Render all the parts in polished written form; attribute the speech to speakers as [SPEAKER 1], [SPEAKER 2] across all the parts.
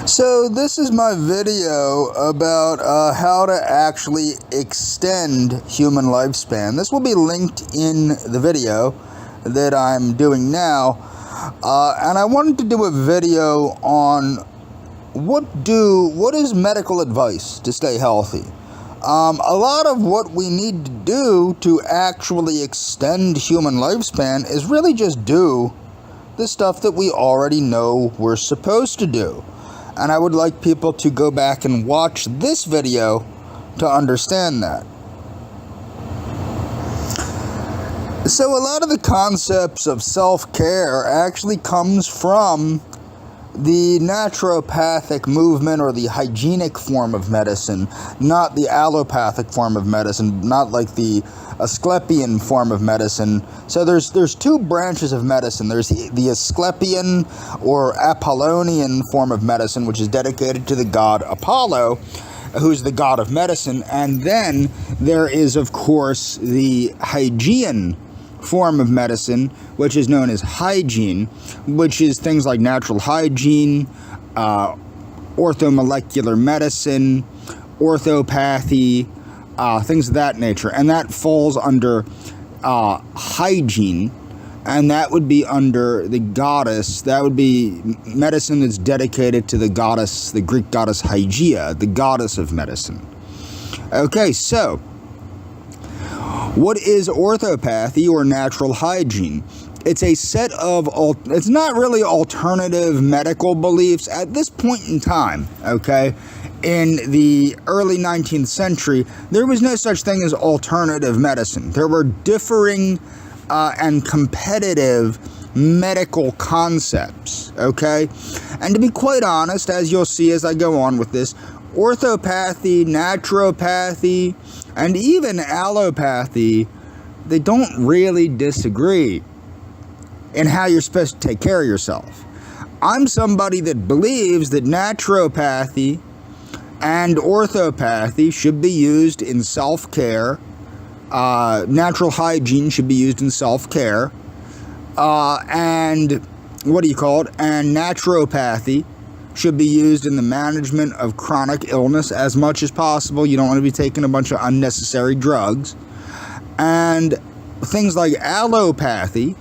[SPEAKER 1] So this is my video about how to actually extend human lifespan. This will be linked in the video that I'm doing now, and I wanted to do a video on what is medical advice to stay healthy. A lot of what we need to do to actually extend human lifespan is really just do the stuff that we already know we're supposed to do. And I would like people to go back and watch this video to understand that. So a lot of the concepts of self-care actually comes from the naturopathic movement or the hygienic form of medicine, not the allopathic form of medicine, not like the Asclepian form of medicine. So there's two branches of medicine. There's the Asclepian or Apollonian form of medicine, which is dedicated to the god Apollo, who's the god of medicine. And then there is, of course, the Hygiean form of medicine, which is known as hygiene, which is things like natural hygiene, orthomolecular medicine, orthopathy, things of that nature. And that falls under hygiene, and that would be under the goddess. That would be medicine that's dedicated to the goddess, the Greek goddess Hygeia, the goddess of medicine. Okay, so what is orthopathy or natural hygiene? It's a set of, it's not really alternative medical beliefs at this point in time, okay? In the early 19th century, there was no such thing as alternative medicine. There were differing and competitive medical concepts, okay? And to be quite honest, as you'll see as I go on with this, orthopathy, naturopathy, and even allopathy, they don't really disagree in how you're supposed to take care of yourself. I'm somebody that believes that naturopathy and orthopathy should be used in self-care. Natural hygiene should be used in self-care. And naturopathy should be used in the management of chronic illness as much as possible. You don't want to be taking a bunch of unnecessary drugs. And things like allopathy,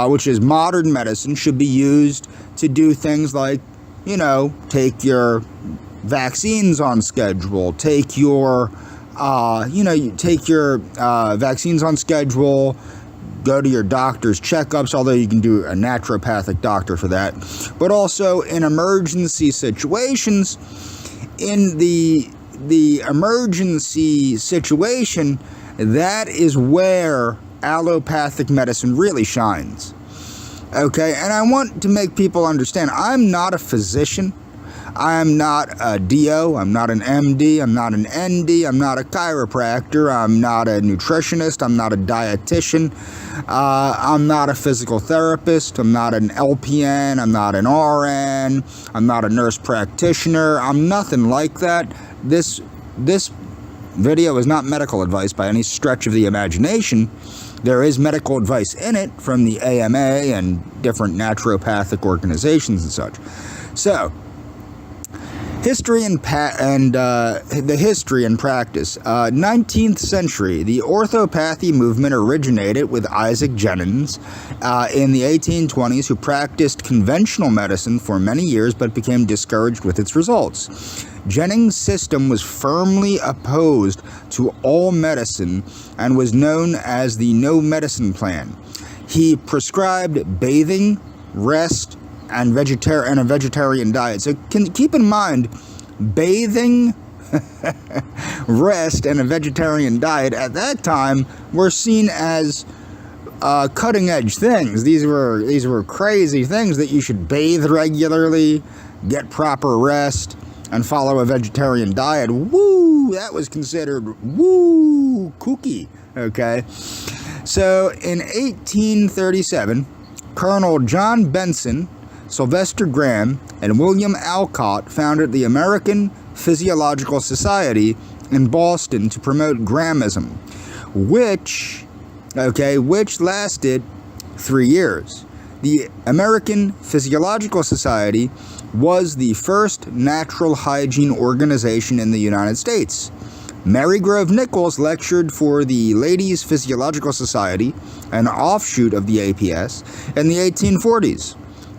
[SPEAKER 1] which is modern medicine, should be used to do things like, take your vaccines on schedule, take your vaccines on schedule, go to your doctor's checkups, although you can do a naturopathic doctor for that. But also in emergency situations, in the emergency situation, that is where allopathic medicine really shines. Okay, and I want to make people understand, I'm not a physician. I'm not a DO, I'm not an MD, I'm not an ND, I'm not a chiropractor, I'm not a nutritionist, I'm not a dietitian, I'm not a physical therapist, I'm not an LPN, I'm not an RN, I'm not a nurse practitioner, I'm nothing like that. This video is not medical advice by any stretch of the imagination. There is medical advice in it from the AMA and different naturopathic organizations and such. So, history and the history and practice. 19th century, the orthopathy movement originated with Isaac Jennings in the 1820s, who practiced conventional medicine for many years but became discouraged with its results. Jennings' system was firmly opposed to all medicine and was known as the No Medicine Plan. He prescribed bathing, rest, and a vegetarian diet. So keep in mind, bathing, rest, and a vegetarian diet at that time were seen as cutting-edge things. These were crazy things, that you should bathe regularly, get proper rest, and follow a vegetarian diet. Woo! That was considered kooky. Okay, so in 1837, Colonel John Benson, Sylvester Graham, and William Alcott founded the American Physiological Society in Boston to promote Grahamism, which lasted 3 years. The American Physiological Society was the first natural hygiene organization in the United States. Mary Grove Nichols lectured for the Ladies' Physiological Society, an offshoot of the APS, in the 1840s.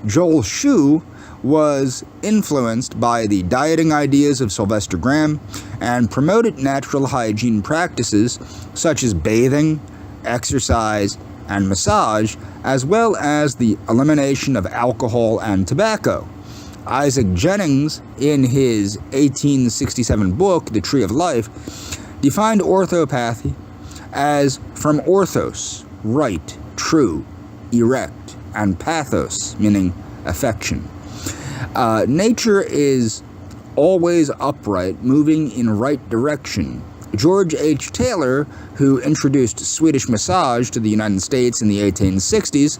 [SPEAKER 1] Joel Shoe was influenced by the dieting ideas of Sylvester Graham and promoted natural hygiene practices such as bathing, exercise, and massage, as well as the elimination of alcohol and tobacco. Isaac Jennings, in his 1867 book, The Tree of Life, defined orthopathy as from orthos, right, true, erect, and pathos, meaning affection. Nature is always upright, moving in right direction. George H. Taylor, who introduced Swedish massage to the United States in the 1860s,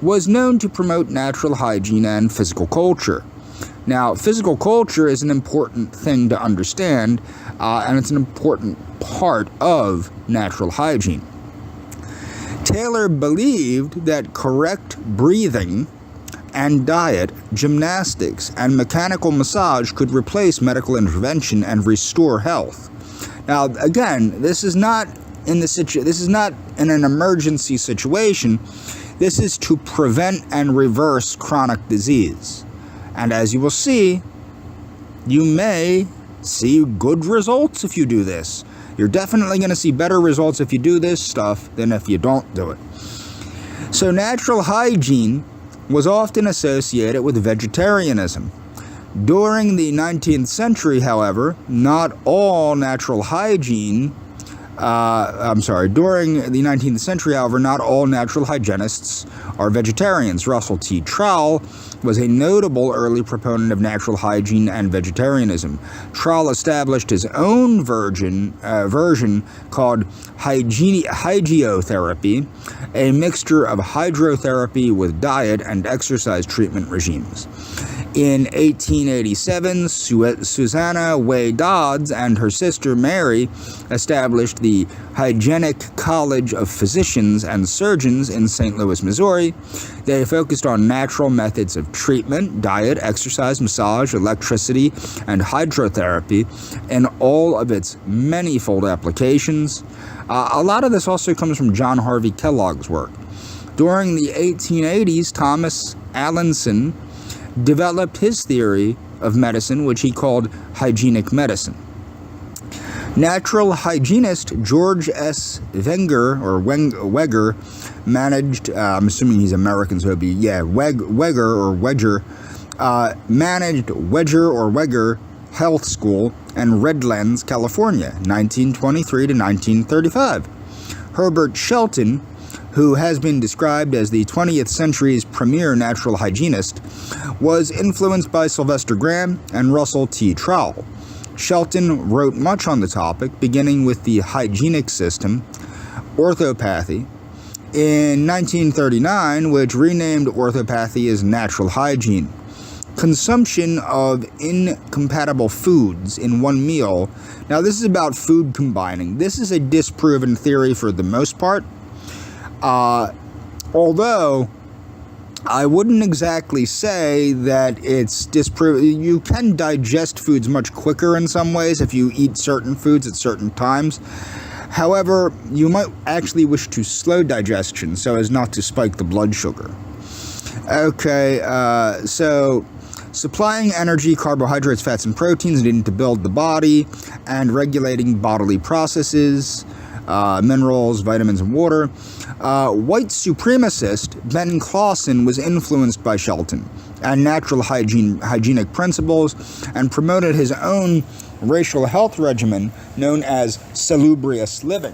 [SPEAKER 1] was known to promote natural hygiene and physical culture. Now, physical culture is an important thing to understand, and it's an important part of natural hygiene. Taylor believed that correct breathing and diet, gymnastics, and mechanical massage could replace medical intervention and restore health. Now, again, this is not in an emergency situation. This is to prevent and reverse chronic disease. And as you will see, you may see good results if you do this. You're definitely going to see better results if you do this stuff than if you don't do it. So natural hygiene was often associated with vegetarianism. During the 19th century, however, not all natural hygienists are vegetarians. Russell T. Trowell was a notable early proponent of natural hygiene and vegetarianism. Trowell established his own version called hygiotherapy, a mixture of hydrotherapy with diet and exercise treatment regimes. In 1887, Susanna Way Dodds and her sister Mary established the Hygienic College of Physicians and Surgeons in St. Louis, Missouri. They focused on natural methods of treatment, diet, exercise, massage, electricity, and hydrotherapy in all of its manifold applications. A lot of this also comes from John Harvey Kellogg's work. During the 1880s, Thomas Allinson developed his theory of medicine, which he called hygienic medicine. Natural hygienist George S. Weger managed, I'm assuming he's American, so it'd be, Weger managed Weger Health School in Redlands, California, 1923 to 1935. Herbert Shelton, who has been described as the 20th century's premier natural hygienist, was influenced by Sylvester Graham and Russell T. Trowell. Shelton wrote much on the topic, beginning with the hygienic system, orthopathy, in 1939, which renamed orthopathy as natural hygiene. Consumption of incompatible foods in one meal. Now, this is about food combining. This is a disproven theory for the most part. Although I wouldn't exactly say that it's disproven. You can digest foods much quicker in some ways if you eat certain foods at certain times. However, you might actually wish to slow digestion so as not to spike the blood sugar. Okay, so supplying energy, carbohydrates, fats, and proteins needed to build the body, and regulating bodily processes, minerals, vitamins, and water. White supremacist Ben Clausen was influenced by Shelton and natural hygienic principles and promoted his own racial health regimen known as salubrious living.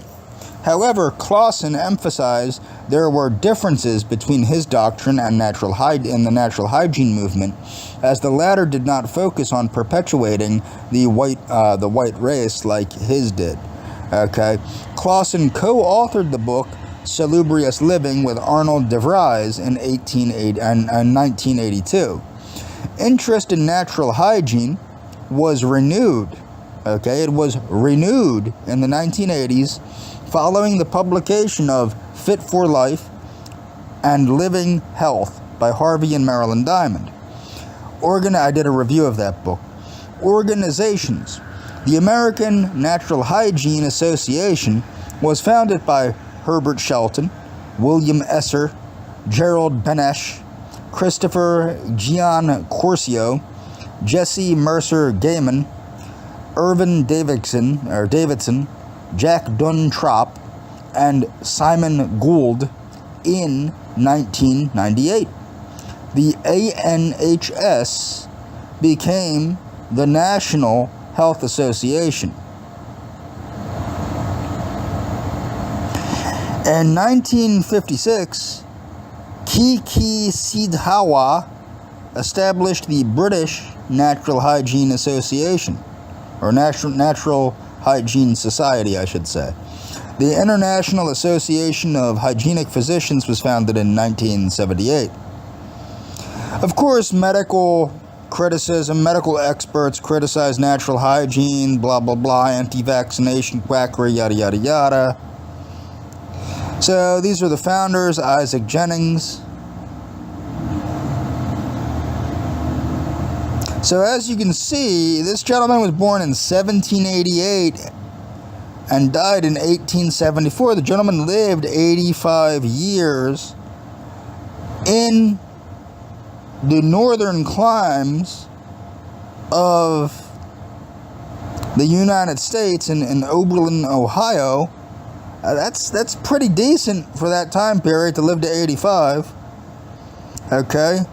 [SPEAKER 1] However, Clausen emphasized there were differences between his doctrine and the natural hygiene movement, as the latter did not focus on perpetuating the white race like his did. Okay, Clausen co-authored the book Salubrious Living with Arnold DeVries in 1982. Interest in natural hygiene was renewed. Okay, it was renewed in the 1980s following the publication of Fit for Life and Living Health by Harvey and Marilyn Diamond. I did a review of that book. Organizations. The American Natural Hygiene Association was founded by Herbert Shelton, William Esser, Gerald Benesch, Christopher Giancorsio, Jesse Mercer Gaiman, Irvin Davidson, Jack Duntrop, and Simon Gould in 1998. The ANHS became the National Health Association. In 1956, Kiki Sidhawa established the British Natural Hygiene Association, or Natural Hygiene Society, I should say. The International Association of Hygienic Physicians was founded in 1978. Of course, medical experts criticize natural hygiene, blah, blah, blah, anti-vaccination quackery, yada, yada, yada. So these are the founders: Isaac Jennings. So as you can see, this gentleman was born in 1788 and died in 1874. The gentleman lived 85 years in the northern climes of the United States in Oberlin, Ohio. That's pretty decent for that time period to live to 85. Okay.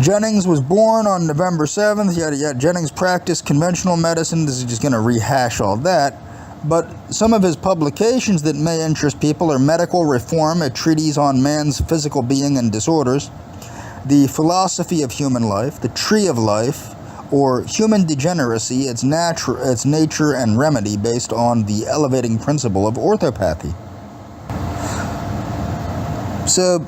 [SPEAKER 1] Jennings was born on November 7th. Yada yada. Jennings practiced conventional medicine. This is just going to rehash all that. But some of his publications that may interest people are Medical Reform, a treatise on man's physical being and disorders, The Philosophy of Human Life, The Tree of Life, or Human Degeneracy, its nature and remedy, based on the elevating principle of orthopathy. So,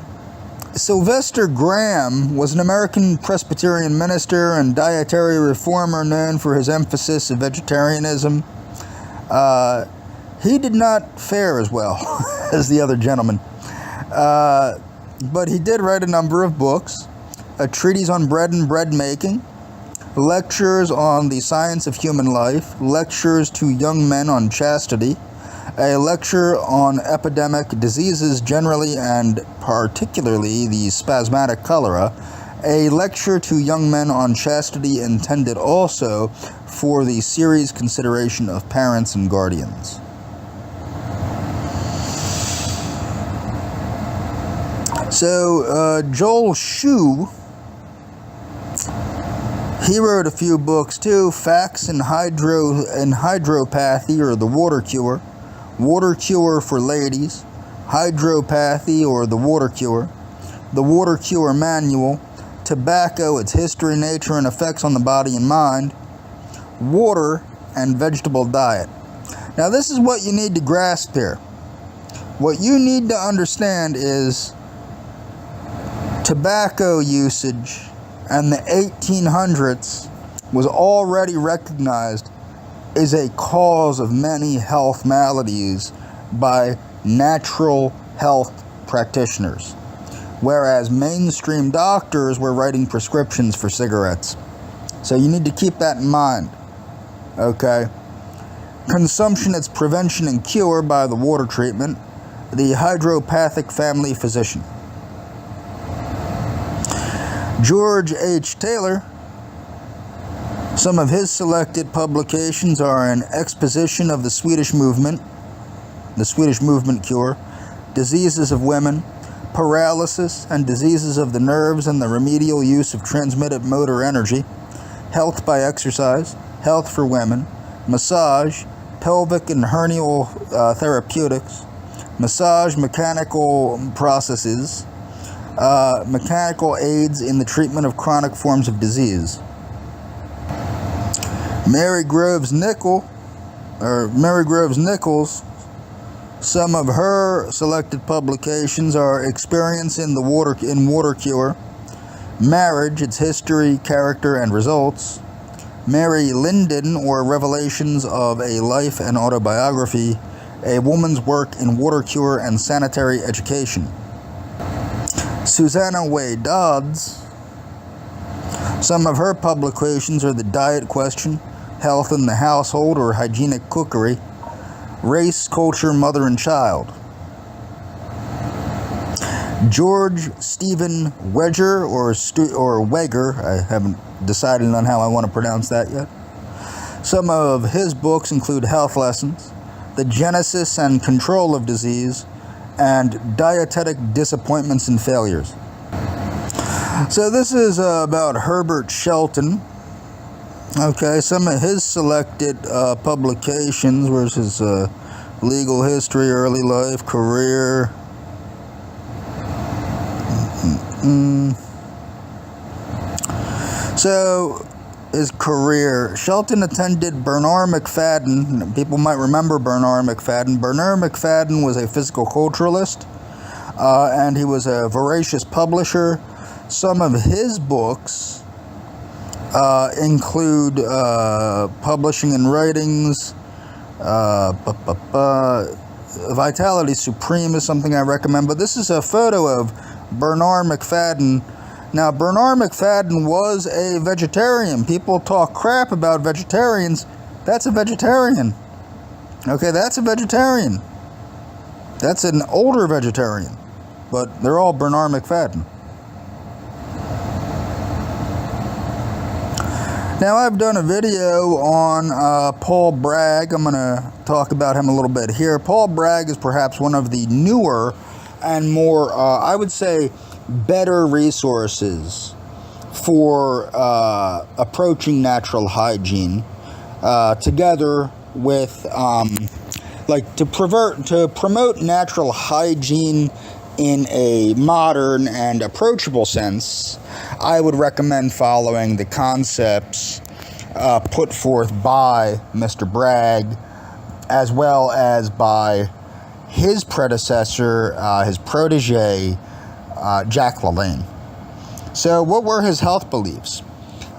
[SPEAKER 1] Sylvester Graham was an American Presbyterian minister and dietary reformer known for his emphasis of vegetarianism. He did not fare as well as the other gentleman. But he did write a number of books: a treatise on bread and bread making, lectures on the science of human life, lectures to young men on chastity, a lecture on epidemic diseases generally and particularly the spasmodic cholera, a lecture to young men on chastity intended also for the serious consideration of parents and guardians. So, Joel Schuh, he wrote a few books too: Facts in Hydropathy, or The Water Cure, Water Cure for Ladies, Hydropathy, or The Water Cure, The Water Cure Manual, Tobacco, Its History, Nature, and Effects on the Body and Mind, Water and Vegetable Diet. Now, this is what you need to grasp here. What you need to understand is tobacco usage and the 1800s was already recognized as a cause of many health maladies by natural health practitioners, whereas mainstream doctors were writing prescriptions for cigarettes. So you need to keep that in mind, okay? Consumption, its prevention and cure by the water treatment, the hydropathic family physician. George H. Taylor, some of his selected publications are an exposition of the Swedish movement cure, diseases of women, paralysis and diseases of the nerves and the remedial use of transmitted motor energy, health by exercise, health for women, massage, pelvic and hernial therapeutics, massage, mechanical processes, mechanical aids in the treatment of chronic forms of disease. Mary Groves Nichols, some of her selected publications are Experience in Water Cure, Marriage, Its History, Character, and Results, Mary Linden, or Revelations of a Life and Autobiography, A Woman's Work in Water Cure and Sanitary Education. Susanna Way Dodds. Some of her publications are The Diet Question, Health in the Household or Hygienic Cookery, Race, Culture, Mother and Child. George Stephen Weger or Weger, I haven't decided on how I want to pronounce that yet. Some of his books include Health Lessons, The Genesis and Control of Disease, and Dietetic Disappointments and Failures. So this is about Herbert Shelton. Okay, some of his selected publications were his legal history, early life, career. So, his career. Shelton attended Bernard McFadden. People might remember Bernard McFadden. Bernard McFadden was a physical culturalist, and he was a voracious publisher. Some of his books include Publishing and Writings. Vitality Supreme is something I recommend, but this is a photo of Bernard McFadden. Now, Bernard McFadden was a vegetarian. People talk crap about vegetarians. That's a vegetarian. Okay, that's a vegetarian. That's an older vegetarian. But they're all Bernard McFadden. Now, I've done a video on Paul Bragg. I'm going to talk about him a little bit here. Paul Bragg is perhaps one of the newer and more, I would say, better resources for approaching natural hygiene, together with, to promote natural hygiene in a modern and approachable sense. I would recommend following the concepts put forth by Mr. Bragg, as well as by his predecessor, his protege, Jack LaLanne. So what were his health beliefs?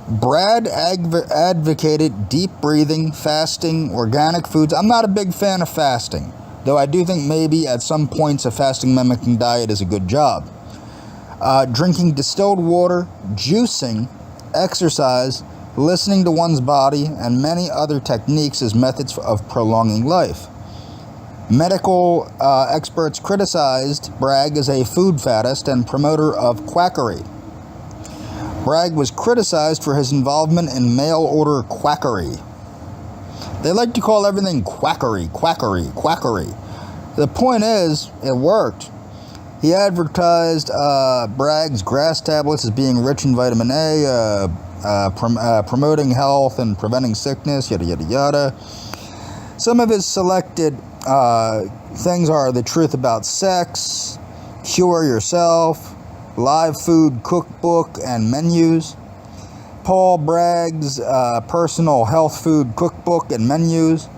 [SPEAKER 1] Bragg advocated deep breathing, fasting, organic foods. I'm not a big fan of fasting, though I do think maybe at some points a fasting mimicking diet is a good job. Drinking distilled water, juicing, exercise, listening to one's body, and many other techniques as methods of prolonging life. Medical experts criticized Bragg as a food faddist and promoter of quackery. Bragg was criticized for his involvement in mail-order quackery. They like to call everything quackery, quackery, quackery. The point is, it worked. He advertised Bragg's grass tablets as being rich in vitamin A, promoting health and preventing sickness, yada, yada, yada. Some of his selected things are The Truth About Sex, Cure Yourself, Live Food Cookbook and Menus, Paul Bragg's Personal Health Food Cookbook and Menus,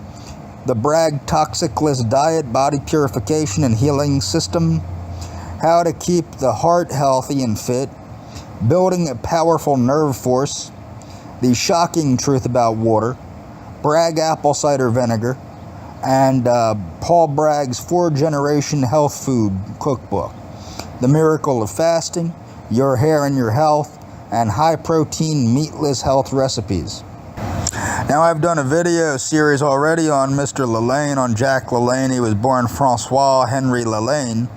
[SPEAKER 1] The Bragg Toxicless Diet, Body Purification and Healing System, How to Keep the Heart Healthy and Fit, Building a Powerful Nerve Force, The Shocking Truth About Water, Bragg Apple Cider Vinegar, and Paul Bragg's 4-Generation Health Food Cookbook, The Miracle of Fasting, Your Hair and Your Health, and High-Protein Meatless Health Recipes. Now, I've done a video series already on Mr. LaLanne, on Jack LaLanne. He was born Francois Henry LaLanne.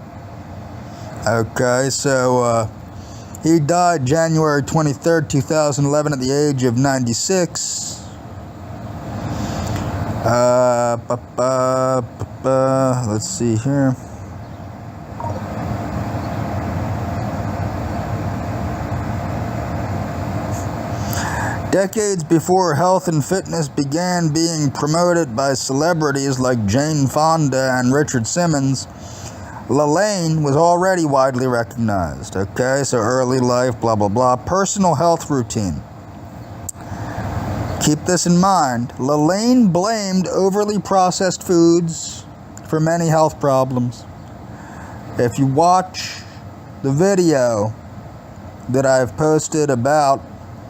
[SPEAKER 1] Okay, so he died January 23rd, 2011 at the age of 96. Let's see here. Decades before health and fitness began being promoted by celebrities like Jane Fonda and Richard Simmons, LaLanne was already widely recognized. Okay, so early life, blah, blah, blah. Personal health routine. Keep this in mind. LaLanne blamed overly processed foods for many health problems. If you watch the video that I've posted about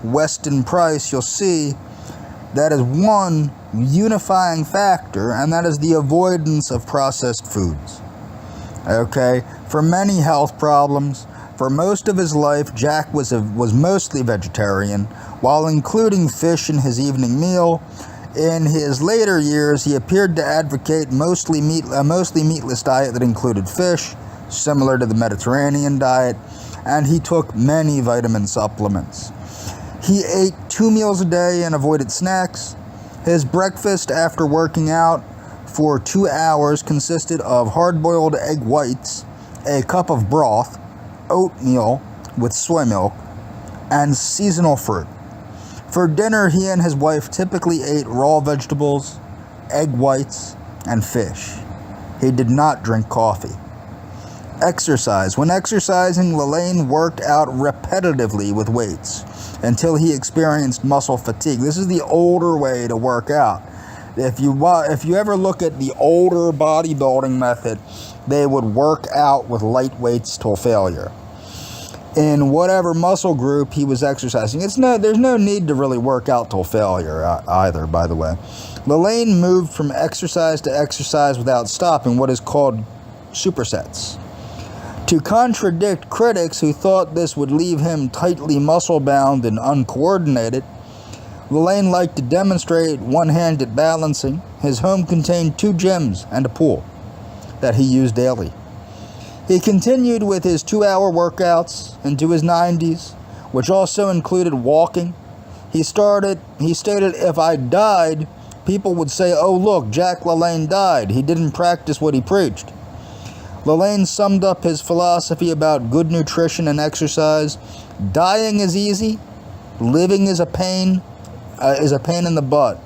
[SPEAKER 1] Weston Price, you'll see that is one unifying factor, and that is the avoidance of processed foods. Okay, for many health problems, For most of his life, Jack was mostly vegetarian, while including fish in his evening meal. In his later years, he appeared to advocate a mostly meatless diet that included fish, similar to the Mediterranean diet, and he took many vitamin supplements. He ate 2 meals a day and avoided snacks. His breakfast after working out for 2 hours consisted of hard-boiled egg whites, a cup of broth, oatmeal with soy milk, and seasonal fruit. For dinner, he and his wife typically ate raw vegetables, egg whites, and fish. He did not drink coffee. Exercise. When exercising, Lalane worked out repetitively with weights until he experienced muscle fatigue. This is the older way to work out. If you ever look at the older bodybuilding method, they would work out with light weights till failure. In whatever muscle group he was exercising, there's no need to really work out till failure either, by the way. Lalane moved from exercise to exercise without stopping, what is called supersets. To contradict critics who thought this would leave him tightly muscle-bound and uncoordinated, Lalane liked to demonstrate one-handed balancing. His home contained 2 gyms and a pool that he used daily. He continued with his 2-hour workouts into his 90s, which also included walking. He stated, "If I died, people would say, 'Oh look, Jack Lalane died. He didn't practice what he preached.'" Lalane summed up his philosophy about good nutrition and exercise. "Dying is easy. Living is a pain in the butt.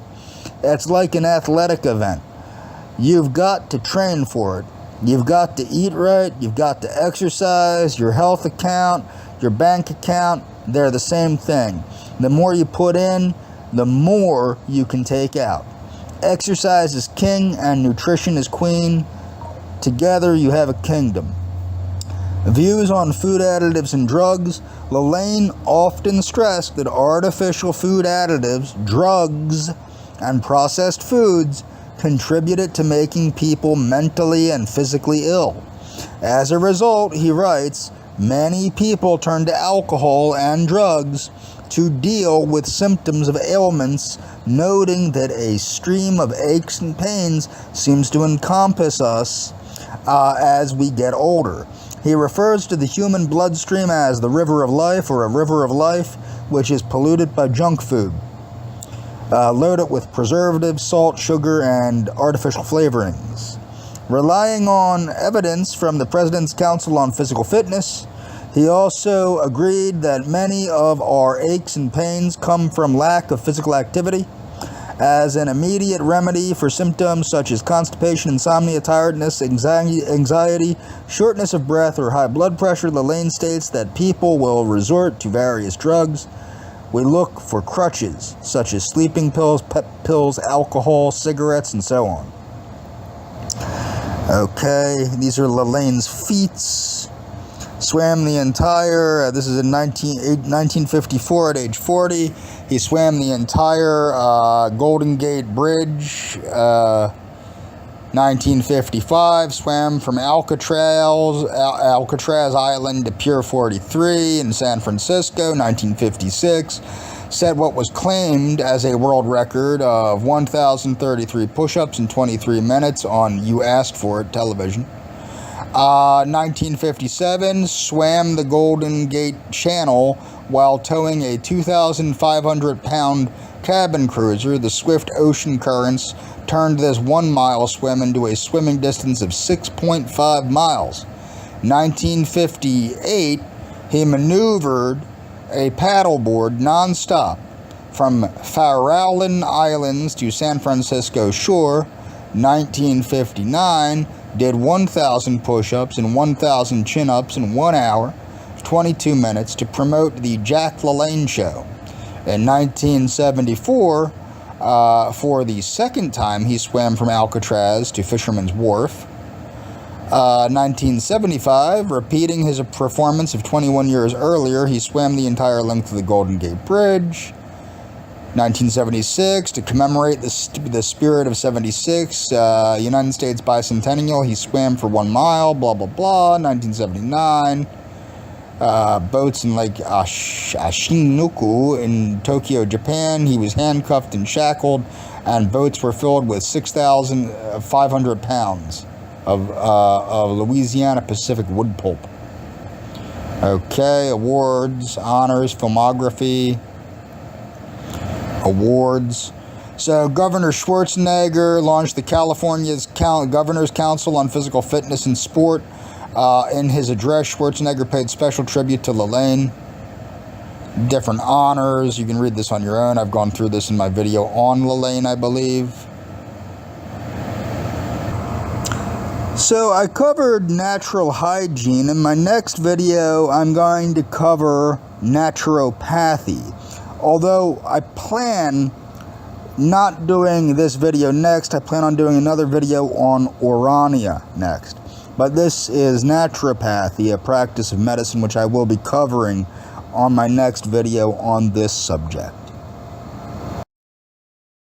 [SPEAKER 1] It's like an athletic event. You've got to train for it. You've got to eat right. You've got to exercise. Your health account, your bank account, they're the same thing. The more you put in, the more you can take out. Exercise is king and nutrition is queen. Together you have a kingdom." Views on food additives and drugs. Lalane often stressed that artificial food additives, drugs, and processed foods contributed to making people mentally and physically ill. As a result, he writes, many people turn to alcohol and drugs to deal with symptoms of ailments, noting that a stream of aches and pains seems to encompass us as we get older. He refers to the human bloodstream as the river of life, or a river of life, which is polluted by junk food, loaded with preservatives, salt, sugar, and artificial flavorings. Relying on evidence from the President's Council on Physical Fitness, he also agreed that many of our aches and pains come from lack of physical activity. As an immediate remedy for symptoms such as constipation, insomnia, tiredness, anxiety, shortness of breath, or high blood pressure, Lalane states that people will resort to various drugs. We look for crutches, such as sleeping pills, pep pills, alcohol, cigarettes, and so on. Okay, these are Lalane's feats. Swam the entire, this is in 1954 at age 40. He swam the entire Golden Gate Bridge. 1955, swam from Alcatraz Island to Pier 43 in San Francisco. 1956, set what was claimed as a world record of 1,033 push-ups in 23 minutes on You Asked For It television. 1957, swam the Golden Gate Channel while towing a 2,500-pound cabin cruiser. The swift ocean currents turned this 1-mile swim into a swimming distance of 6.5 miles. 1958, he maneuvered a paddleboard nonstop from Farallon Islands to San Francisco shore. 1959, did 1,000 push-ups and 1,000 chin-ups in 1 hour, 22 minutes to promote the Jack LaLanne Show. In 1974, for the second time, he swam from Alcatraz to Fisherman's Wharf. 1975, repeating his performance of 21 years earlier, he swam the entire length of the Golden Gate Bridge. 1976, to commemorate the spirit of 76, United States bicentennial, he swam for 1 mile, blah, blah, blah. 1979, boats in Lake Ashinoku in Tokyo, Japan. He was handcuffed and shackled, and boats were filled with 6,500 pounds of Louisiana Pacific wood pulp. Okay, awards, honors, filmography, awards. So Governor Schwarzenegger launched the California's Governor's Council on Physical Fitness and Sport. In his address, Schwarzenegger paid special tribute to Lalaine. Different honors. You can read this on your own. I've gone through this in my video on Lalaine, I believe. So I covered natural hygiene. In my next video, I'm going to cover naturopathy. Although I plan not doing this video next, I plan on doing another video on Orania next. But this is naturopathy, a practice of medicine which I will be covering on my next video on this subject.